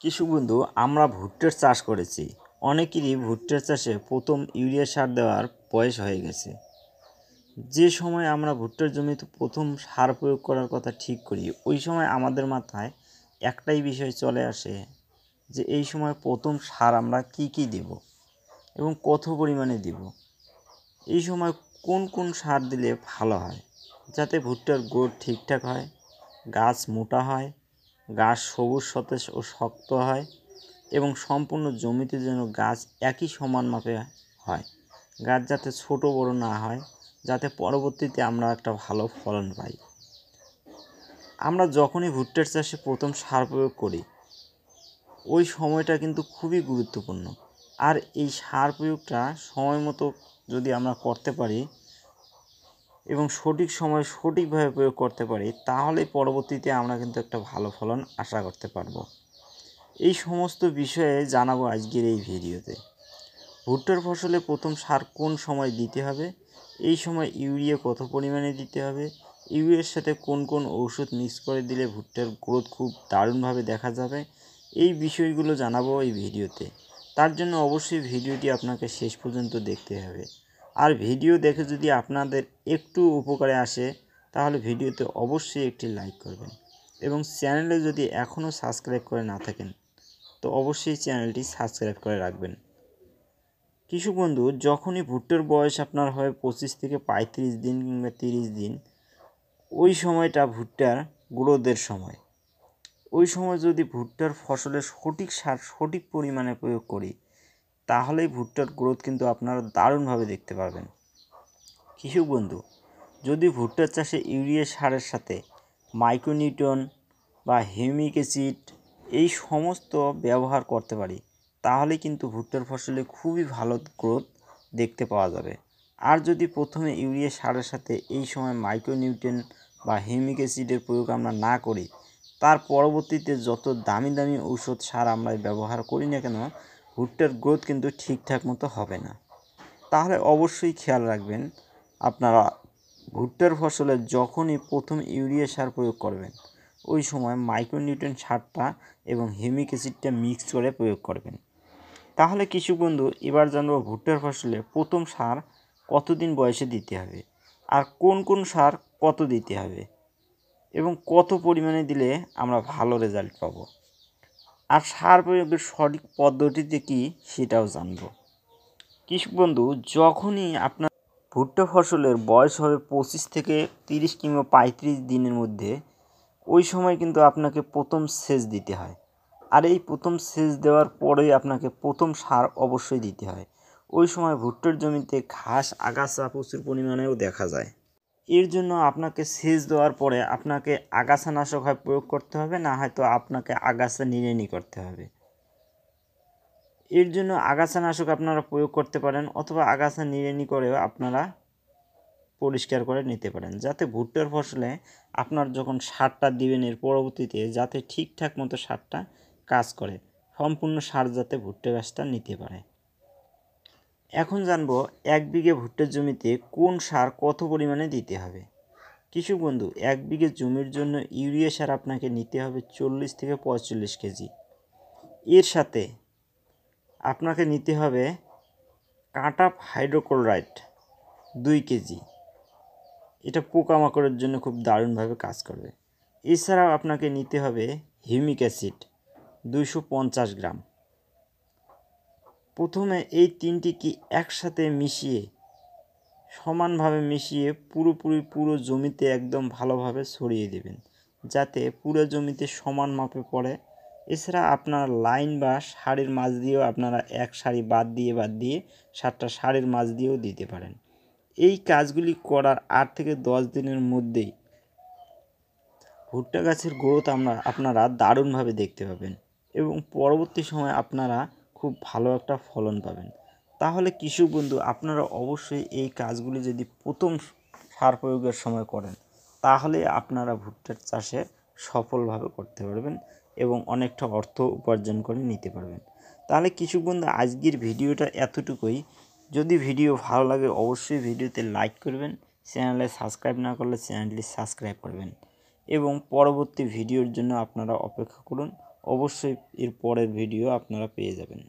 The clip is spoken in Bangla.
কৃষক বন্ধু, আমরা ভুট্টার চাষ করেছি। অনেকেরই ভুট্টার চাষে প্রথম ইউরিয়া সার দেওয়ার বয়স হয়ে গেছে। যে সময় আমরা ভুট্টার জমিতে প্রথম সার প্রয়োগ করার কথা ঠিক করি, ওই সময় আমাদের মাথায় একটাই বিষয় চলে আসে যে এই সময় প্রথম সার আমরা কি দেব এবং কত পরিমাণে দেব। এই সময় কোন কোন সার দিলে ভালো হয়, যাতে ভুট্টার গ্রোথ ঠিকঠাক হয়, গাছ মোটা হয়, গাছ সবুজ সতেজ ও শক্ত হয় এবং সম্পূর্ণ জমিতে যেন গাছ একই সমান মাপে হয়। গাছ যাতে ছোট বড় না হয়, যাতে পরবর্তীতে আমরা একটা ভালো ফলন পাই। আমরা যখনই ভুট্টার চাষে প্রথম সার প্রয়োগ করি, ওই সময়টা কিন্তু খুবই গুরুত্বপূর্ণ। আর এই সার প্রয়োগটা সময় মতো যদি আমরা করতে পারি এবং সঠিক সময় সঠিকভাবে প্রয়োগ করতে পারি, তাহলে পরবর্তীতে আমরা কিন্তু একটা ভালো ফলন আশা করতে পারবো। এই সমস্ত বিষয়ে জানাবো আজকের এই ভিডিওতে। ভুট্টার ফসলে প্রথম সার কোন সময় দিতে হবে, এই সময় ইউরিয়া কত পরিমাণে দিতে হবে, ইউরিয়ার সাথে কোন কোন ঔষধ মিক্স করে দিলে ভুট্টার গ্রোথ খুব দারুণভাবে দেখা যাবে, এই বিষয়গুলো জানাবো এই ভিডিওতে। তার জন্য অবশ্যই ভিডিওটি আপনাকে শেষ পর্যন্ত দেখতে হবে। আর ভিডিও দেখে যদি আপনাদের একটু উপকারে আসে, তাহলে ভিডিওতে অবশ্যই একটি লাইক করবেন এবং চ্যানেলে যদি এখনও সাবস্ক্রাইব করে না থাকেন, তো অবশ্যই চ্যানেলটি সাবস্ক্রাইব করে রাখবেন। কৃষক বন্ধু, যখনই ভুট্টার বয়স আপনার হয় 25 থেকে 35 দিন কিংবা 30 দিন, ওই সময়টা ভুট্টার গ্রোথের সময়। ওই সময় যদি ভুট্টার ফসলের সঠিক সার সঠিক পরিমাণে প্রয়োগ করি, তাহলেই ভুট্টার গ্রোথ কিন্তু আপনারা দারুণভাবে দেখতে পারবেন। কৃষক বন্ধু, যদি ভুট্টার চাষে ইউরিয়া সারের সাথে মাইক্রোনিউট্রন বা হিউমিক অ্যাসিড এই সমস্ত ব্যবহার করতে পারি, তাহলে কিন্তু ভুট্টার ফসলে খুবই ভালো গ্রোথ দেখতে পাওয়া যাবে। আর যদি প্রথমে ইউরিয়া সারের সাথে এই সময় মাইক্রোনিউট্রন বা হিউমিক অ্যাসিডের প্রয়োগ আমরা না করি, তার পরবর্তীতে যত দামি দামি ঔষধ সার আমরা ব্যবহার করি না কেন, ভুট্টার গ্রোথ কিন্তু ঠিকঠাক মতো হবে না। তাহলে অবশ্যই খেয়াল রাখবেন, আপনারা ভুট্টার ফসলে যখনই প্রথম ইউরিয়া সার প্রয়োগ করবেন, ওই সময় মাইক্রোনিউট্রিয়েন্ট সারটা এবং হিউমিক অ্যাসিডটা মিক্স করে প্রয়োগ করবেন। তাহলে কৃষক বন্ধু, এবার জানবো ভুট্টার ফসলে প্রথম সার কতদিন বয়সে দিতে হবে, আর কোন কোন সার কত দিতে হবে এবং কত পরিমাণে দিলে আমরা ভালো রেজাল্ট পাবো। আর সার প্রয়োগের সঠিক পদ্ধতিতে কী, সেটাও জানবো। কৃষক বন্ধু, যখনই আপনার ভুট্টা ফসলের বয়স হবে 25 থেকে 30 কিংবা 35 দিনের মধ্যে, ওই সময় কিন্তু আপনাকে প্রথম সেচ দিতে হয়। আর এই প্রথম সেচ দেওয়ার পরেই আপনাকে প্রথম সার অবশ্যই দিতে হয়। ওই সময় ভুট্টার জমিতে ঘাস আগাছা প্রচুর পরিমাণেও দেখা যায়। এর জন্য আপনাকে সেচ দেওয়ার পরে আপনাকে আগাছানাশক হয় প্রয়োগ করতে হবে, না হয়তো আপনাকে আগাছা নিড়ানি করতে হবে। এর জন্য আগাছানাশক আপনারা প্রয়োগ করতে পারেন, অথবা আগাছা নিড়ানি করেও আপনারা পরিষ্কার করে নিতে পারেন, যাতে ভুট্টার ফসলে আপনার যখন সারটা দিবেন এর পরবর্তীতে যাতে ঠিকঠাক মতো সারটা কাজ করে, সম্পূর্ণ সার যাতে ভুট্টা গাছটা নিতে পারে। এখন জানবো 1 বিঘে ভুট্টার জমিতে কোন সার কত পরিমাণে দিতে হবে। কৃষক বন্ধু, 1 বিঘে জমির জন্য ইউরিয়া সার আপনাকে নিতে হবে 40 থেকে 45 কেজি। এর সাথে আপনাকে নিতে হবে কাটাপ হাইড্রোক্লোরাইড 2 কেজি। এটা পোকামাকড়ের জন্য খুব দারুণভাবে কাজ করবে। এছাড়াও আপনাকে নিতে হবে হিউমিক অ্যাসিড 250 গ্রাম। প্রথমে এই তিনটিকে একসাথে মিশিয়ে সমানভাবে মিশিয়ে পুরো জমিতে একদম ভালোভাবে ছড়িয়ে দেবেন, যাতে পুরো জমিতে সমান মাপে পড়ে। এছাড়া আপনার লাইন বা সারির মাঝ দিয়েও আপনারা এক সারি বাদ দিয়ে সারটা সারির মাঝ দিয়েও দিতে পারেন। এই কাজগুলি করার 8 থেকে 10 দিনের মধ্যেই ভুট্টা গাছের গ্রোথ আপনারা দারুণভাবে দেখতে পাবেন এবং পরবর্তী সময়ে আপনারা খুব ভালো একটা ফলন পাবেন। তাহলে কৃষক বন্ধু, আপনারা অবশ্যই এই কাজগুলি যদি প্রথম সার প্রয়োগের সময় করেন, তাহলে আপনারা ভুট্টার চাষে সফলভাবে করতে পারবেন এবং অনেকটা অর্থ উপার্জন করে নিতে পারবেন। তাহলে কৃষক বন্ধু, আজকের ভিডিওটা এতটুকুই। যদি ভিডিও ভালো লাগে অবশ্যই ভিডিওতে লাইক করবেন, চ্যানেলে সাবস্ক্রাইব না করলে চ্যানেলটি সাবস্ক্রাইব করবেন এবং পরবর্তী ভিডিওর জন্য আপনারা অপেক্ষা করুন। অবশ্যই এর পরের ভিডিও আপনারা পেয়ে যাবেন।